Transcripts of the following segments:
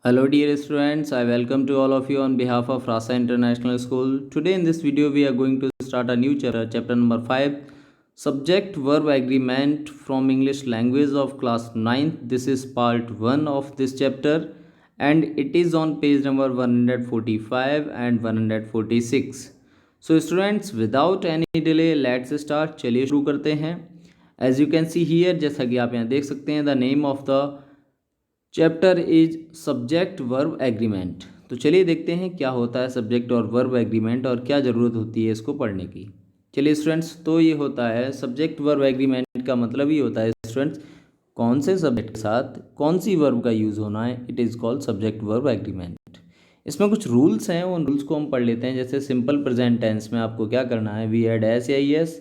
Hello dear students, I welcome to all of you on behalf of Rasa International School. Today in this video we are going to start a new chapter number 5, Subject Verb Agreement from English Language of class 9th. This is part 1 of this chapter and it is on page number 145 and 146. So students, without any delay, let's start. चलिए शुरू करते हैं. As you can see here, जैसा कि आप यहाँ देख सकते हैं, the name of the chapter is subject verb agreement. तो चलिए देखते हैं क्या होता है सब्जेक्ट और वर्ब एग्रीमेंट और क्या ज़रूरत होती है इसको पढ़ने की. चलिए स्टूडेंट्स, तो ये होता है सब्जेक्ट वर्ब एग्रीमेंट का मतलब ये होता है स्टूडेंट्स कौन से सब्जेक्ट के साथ कौन सी वर्ब का यूज़ होना है. It is called subject verb agreement. इसमें कुछ रूल्स हैं, उन रूल्स को हम पढ़ लेते हैं. जैसे सिंपल प्रेजेंट टेंस में आपको क्या करना है, वी एड एस या s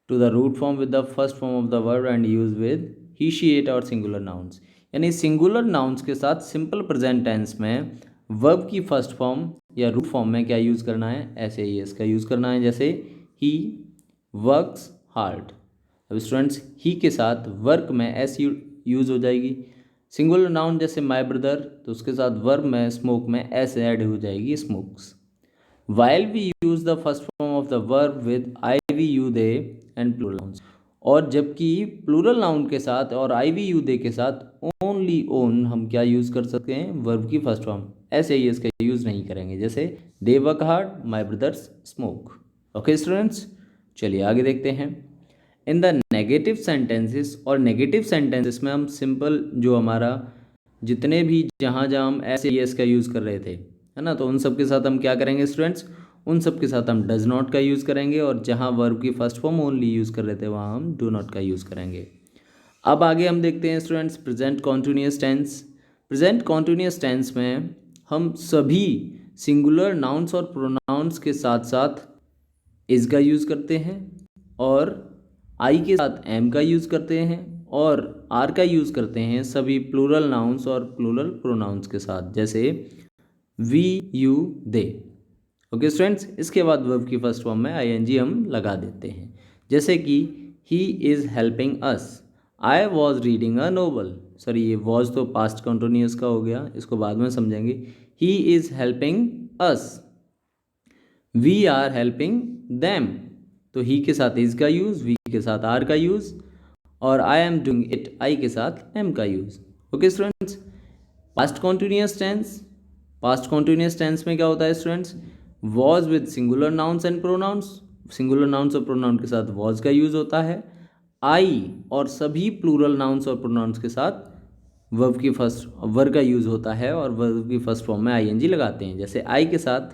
to the root form with the first form of the verb and use with he she it और सिंगुलर नाउन्स. यानी सिंगुलर नाउन्स के साथ सिंपल प्रेजेंट टेंस में वर्ब की फर्स्ट फॉर्म या root form में क्या यूज़ करना है, ऐसे ही एस का यूज़ करना है. जैसे ही वर्क्स हार्ड. अब स्टूडेंट्स ही के साथ वर्क में एस यूज़ हो जाएगी. सिंगुलर नाउन जैसे माय ब्रदर, तो उसके साथ वर्ब में स्मोक में एस ऐड हो जाएगी, smokes. While we use the first form of the verb with I, we, you, they and plural nouns. और जबकि प्लूरल नाउन के साथ और आई वी यू दे के साथ ओनली ओन हम क्या यूज़ कर सकते हैं, वर्ब की फर्स्ट फॉर्म. ऐसे ही इसका यूज़ नहीं करेंगे. जैसे they work hard, my brothers smoke. Okay students, चलिए आगे देखते हैं. इन द नेगेटिव सेंटेंसेस, और नेगेटिव सेंटेंसेस में हम सिंपल जो हमारा जितने भी जहाँ जहाँ हम ऐसे एस का यूज़ कर रहे थे, है ना, तो उन सब के साथ हम क्या करेंगे स्टूडेंट्स, उन सब के साथ हम डज नॉट का यूज़ करेंगे. और जहाँ वर्ब की फर्स्ट फॉर्म ओनली यूज़ कर रहे थे वहाँ हम डू नॉट का यूज़ करेंगे. अब आगे हम देखते हैं students present continuous tense. Present continuous tense में हम सभी सिंगुलर नाउन्स और प्रोनाउंस के साथ साथ इज का यूज़ करते हैं और आई के साथ एम का यूज़ करते हैं और आर का यूज़ करते हैं सभी प्लूरल नाउन्स और प्लूरल प्रोनाउंस के साथ. जैसे we you they. Okay students, इसके बाद वर्ब की फर्स्ट फॉर्म में आईएनजी हम लगा देते हैं. जैसे कि he is helping us, I was reading a novel. Sorry, ये वॉज तो पास्ट कंटिन्यूअस का हो गया, इसको बाद में समझेंगे. He is helping us, we are helping them. तो ही के साथ इज़ का यूज़, वी के साथ आर का यूज़ और I am doing it, I के साथ एम का use. Okay students, past continuous tense. Past continuous tense में क्या होता है students, was with singular nouns and pronouns. Singular nouns और प्रोनाउन के साथ वॉज का यूज़ होता है. आई और सभी प्लूरल नाउन्स और प्रोनाउंस के साथ वर्ब की फर्स्ट वर्ब का यूज़ होता है और वर्ब की फर्स्ट फॉर्म में आईएनजी लगाते हैं. जैसे आई के साथ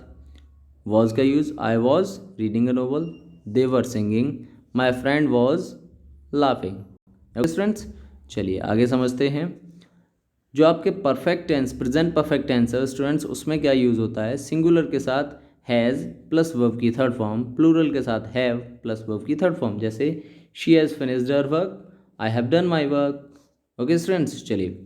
वॉज का use, I was reading a novel, they were singing, my friend was laughing. Students, चलिए आगे समझते हैं. जो आपके perfect tense, present perfect tense है स्टूडेंट्स, उसमें क्या यूज़ होता है, सिंगुलर के साथ हैज़ प्लस वर्ब की थर्ड फॉर्म, प्लूरल के साथ हैव प्लस वर्ब की थर्ड फॉर्म. जैसे she has finished her work, I have done my work. Okay students, चलिए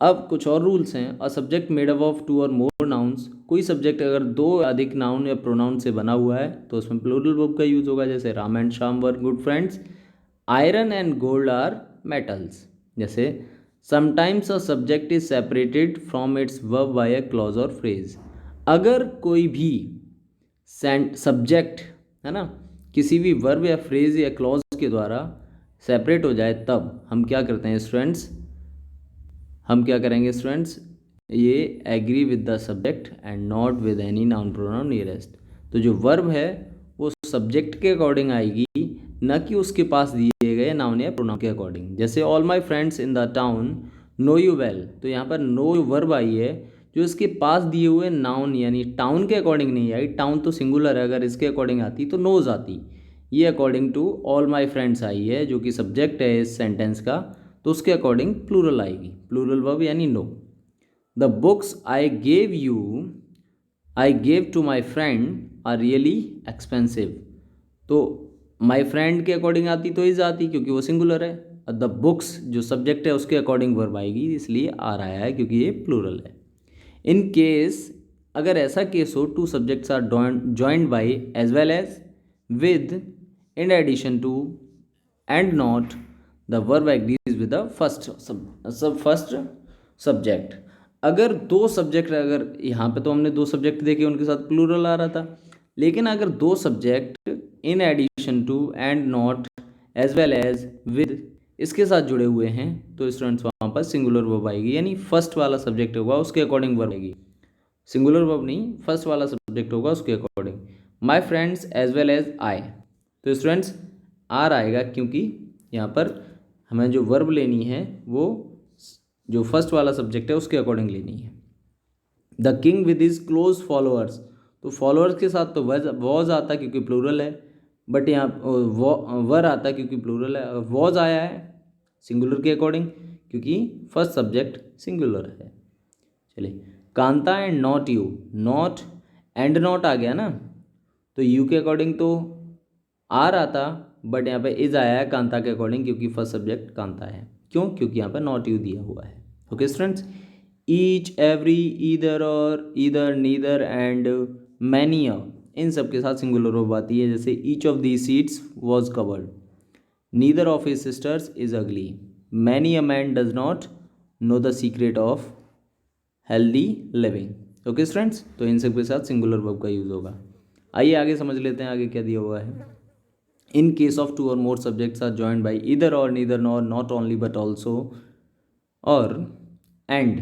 अब कुछ और रूल्स हैं. A subject made up of two or more nouns. कोई सब्जेक्ट अगर दो अधिक नाउन या प्रोनाउन से बना हुआ है तो उसमें प्लूरल वर्ब का यूज़ होगा. जैसे Ram and Shyam were good friends, iron and gold are metals. जैसे sometimes a subject is separated from its verb by a clause or phrase. अगर कोई भी सब्जेक्ट, है ना, किसी भी वर्ब या फ्रेज या क्लॉज के द्वारा सेपरेट हो जाए तब हम क्या करते हैं स्टूडेंट्स, हम क्या करेंगे स्टूडेंट्स, ये agree with the subject and not with any noun pronoun nearest. तो जो वर्ब है वो सब्जेक्ट के अकॉर्डिंग आएगी, न कि उसके पास दिए गए नाउन या प्रोनाउन के अकॉर्डिंग. जैसे all my friends in the town know you well. तो यहाँ पर नो वर्ब आई है जो इसके पास दिए हुए नाउन यानी टाउन के अकॉर्डिंग नहीं आई. टाउन तो सिंगुलर है, अगर इसके अकॉर्डिंग आती तो नोज आती. ये according to all my friends आई है जो कि सब्जेक्ट है इस सेंटेंस का, तो उसके अकॉर्डिंग प्लूरल आएगी, प्लूरल वर्ब यानी know. The books I gave to my friend are really expensive. तो माई फ्रेंड के अकॉर्डिंग आती तो इज आती क्योंकि वो सिंगुलर है. द बुक्स जो सब्जेक्ट है उसके अकॉर्डिंग वर्ब आएगी, इसलिए आर आया है क्योंकि ये प्लूरल है. इन केस, अगर ऐसा केस हो, two subjects are joined by as well as with in addition to and not, the verb agrees with the first subject. अगर दो सब्जेक्ट, अगर यहाँ पे तो हमने दो सब्जेक्ट देखे उनके साथ प्लूरल आ रहा था, लेकिन अगर दो subject in addition to and not as well as with इसके साथ जुड़े हुए हैं तो स्टूडेंट्स वहाँ पर सिंगुलर वर्ब आएगी, यानी फर्स्ट वाला सब्जेक्ट होगा उसके अकॉर्डिंग वर्ब आएगी। सिंगुलर वर्ब नहीं, फर्स्ट वाला सब्जेक्ट होगा उसके according. My friends as well as I, तो स्टूडेंट्स आर आएगा क्योंकि यहाँ पर हमें जो वर्ब लेनी है वो जो फर्स्ट वाला सब्जेक्ट है उसके अकॉर्डिंग लेनी है। The king with his close followers, तो फॉलोअर्स के साथ तो वॉज आता क्योंकि प्लूरल है, बट यहाँ वर आता क्योंकि प्लूरल है। वॉज आया है सिंगुलर के अकॉर्डिंग क्योंकि फर्स्ट सब्जेक्ट सिंगुलर है। चलिए, Kanta and not you, not and not आ गया ना, तो यू के अकॉर्डिंग तो आर आता, बट यहाँ पे इज आया है कांता के अकॉर्डिंग क्योंकि फर्स्ट सब्जेक्ट कांता है। क्यों? क्योंकि यहाँ पे नॉट यू दिया हुआ है। Okay students, each, every, either or, either, neither and many इन सब के साथ सिंगुलर वर्ब आती है। जैसे each of the seats was covered, neither of his sisters is ugly, many a man does not know the secret of healthy living. Okay students, तो इन सब के साथ सिंगुलर वर्ब का यूज़ होगा। आइए आगे समझ लेते हैं आगे क्या दिया हुआ है। In case of two or more subjects are joined by either or, neither, nor, not only but also, or and,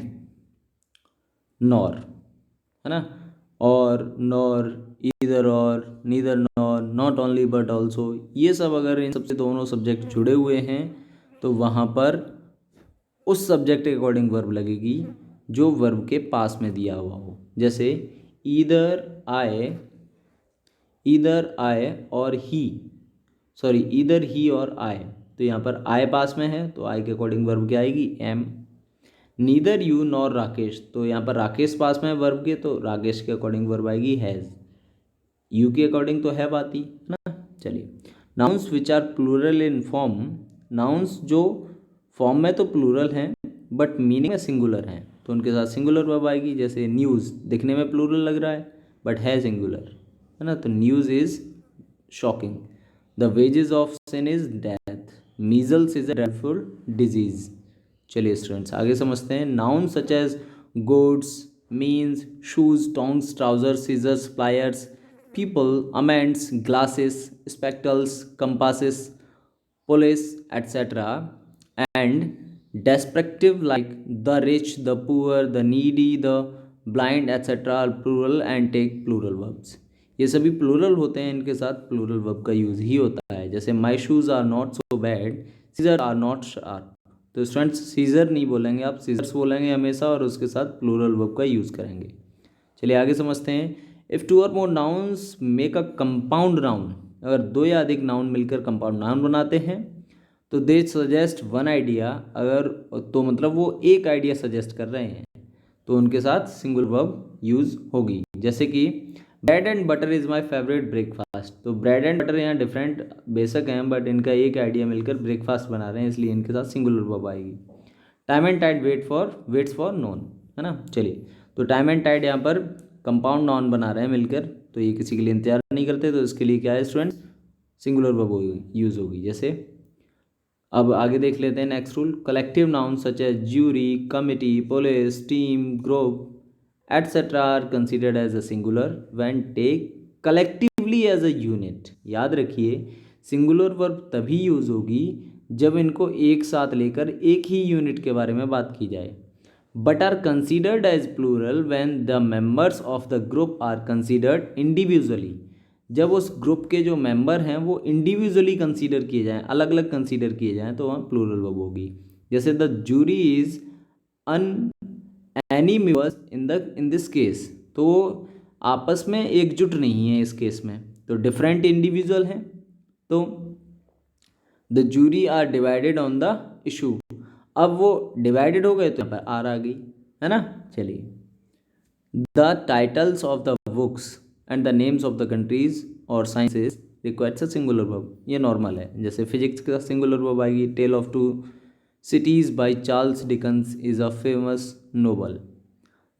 nor, है ना, or, nor, either or, neither nor, not only but also, ये सब अगर इन सबसे दोनों subject जुड़े हुए हैं तो वहाँ पर उस सब्जेक्ट के अकॉर्डिंग वर्ब लगेगी जो वर्ब के पास में दिया हुआ हो। जैसे ईदर आए और ही, सॉरी ईदर ही और आए, तो यहाँ पर आए पास में है तो आई के अकॉर्डिंग वर्ब क्या आएगी? Am. Neither you nor Rakesh, तो यहाँ पर राकेश पास में है वर्ब के तो राकेश के अकॉर्डिंग वर्ब आएगी हैज़। यू के अकॉर्डिंग तो हैव आती है ना। चलिए, nouns which are plural in form, nouns जो फॉर्म में तो प्लूरल हैं बट मीनिंग में सिंगुलर हैं तो उनके साथ सिंगुलर वर्ब आएगी। जैसे न्यूज़ दिखने में प्लूरल लग रहा है बट है सिंगुलर, है ना, तो news is shocking. The wages of sin is death, measles is a dreadful disease. चलिए स्टूडेंट्स आगे समझते हैं। Noun such as goods, means, shoes, tongs, trousers, scissors, pliers, people, amends, glasses, spectacles, compasses, police, etc., and descriptive like the rich, the poor, the needy, the blind, etc. are plural and take plural verbs. ये सभी plural होते हैं, इनके साथ plural verb का use ही होता है। जैसे my shoes are not so bad, scissor are not sharp, तो स्टूडेंट्स सीजर नहीं बोलेंगे आप, सीजर्स बोलेंगे हमेशा और उसके साथ प्लूरल वर्ब का यूज़ करेंगे। चलिए आगे समझते हैं। If two or more nouns make a compound noun, अगर दो या अधिक नाउन मिलकर कंपाउंड नाउन बनाते हैं तो दे सजेस्ट वन आइडिया, अगर तो मतलब वो एक आइडिया सजेस्ट कर रहे हैं तो उनके साथ सिंगल वर्ब यूज़ होगी। जैसे कि bread and butter is my favourite breakfast, तो ब्रेड एंड बटर यहाँ डिफरेंट बेशक हैं बट इनका एक आइडिया मिलकर ब्रेकफास्ट बना रहे हैं इसलिए इनके साथ सिंगुलर वर्ब आएगी। Time and tide waits for none, है ना। चलिए, तो टाइम एंड टाइड यहाँ पर कंपाउंड नॉन बना रहे हैं मिलकर तो ये किसी के लिए इंतजार नहीं करते तो इसके लिए क्या है स्टूडेंट्स? सिंगुलर वर्ब यूज़ होगी। जैसे अब आगे देख लेते हैं next rule. Collective noun such as jury, committee, police, team, group etcetera are considered as a singular when take collectively as a unit. याद रखिए, सिंगुलर वर्ब तभी यूज़ होगी जब इनको एक साथ लेकर एक ही यूनिट के बारे में बात की जाए। But are considered as plural when the members of the group are considered individually, जब उस ग्रुप के जो मेंबर हैं वो इंडिविजुअली कंसीडर किए जाएँ, अलग अलग कंसीडर किए जाएँ तो वहाँ प्लूरल वर्ब होगी। जैसे the jury is unanimous in this case, तो आपस में एकजुट नहीं है इस केस में, तो डिफरेंट इंडिविजुअल हैं तो the jury are divided on the issue. अब वो डिवाइडेड हो गए तो यहाँ पर आर आ गई, है ना। चलिए, the titles of the books and the names of the countries or sciences requires a singular verb, ये नॉर्मल है। जैसे फिजिक्स का सिंगुलर वर्ब आएगी Tale of Two Cities by Charles Dickens is a famous novel.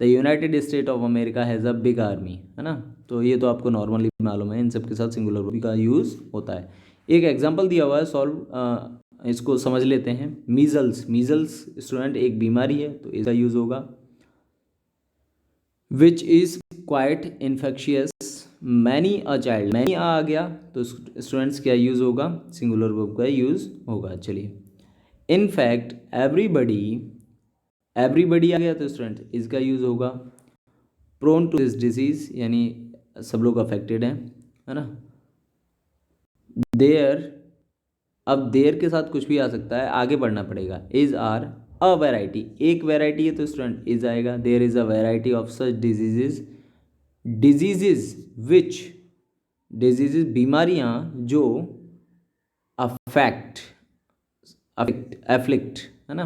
The United State of America has a big army, है ना, तो ये तो आपको नॉर्मली मालूम है, इन सब के साथ सिंगुलर वर्ब का यूज़ होता है। एक एग्जाम्पल दिया हुआ है, सॉल्व इसको समझ लेते हैं। मीजल्स, मीजल्स स्टूडेंट एक बीमारी है तो इसका यूज़ होगा। Which is quite infectious, many a child, many आ गया तो स्टूडेंट्स क्या यूज़ होगा, सिंगुलर वर्ब का यूज़ होगा। चलिए, इन फैक्ट एवरीबडी, एवरीबडी आ गया तो स्टूडेंट इसका यूज़ होगा। प्रोन टू दिस डिजीज़ यानी सब लोग अफेक्टेड हैं, है ना। देयर, अब देयर के साथ कुछ भी आ सकता है, आगे बढ़ना पड़ेगा। इज आर अ वैरायटी, एक वैरायटी है तो स्टूडेंट इज आएगा। There is a variety of such diseases, diseases which, diseases बीमारियां जो अफेक्ट, एफ्लिक्ट, है ना,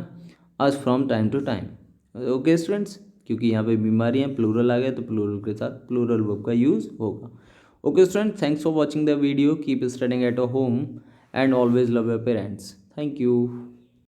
us from time to time. Okay students, क्योंकि यहाँ पे बीमारियां प्लूरल आ गया तो प्लूरल के साथ प्लूरल वर्ब का यूज़ होगा। Okay student, thanks for watching the video, keep studying at a home and always love your parents. Thank you.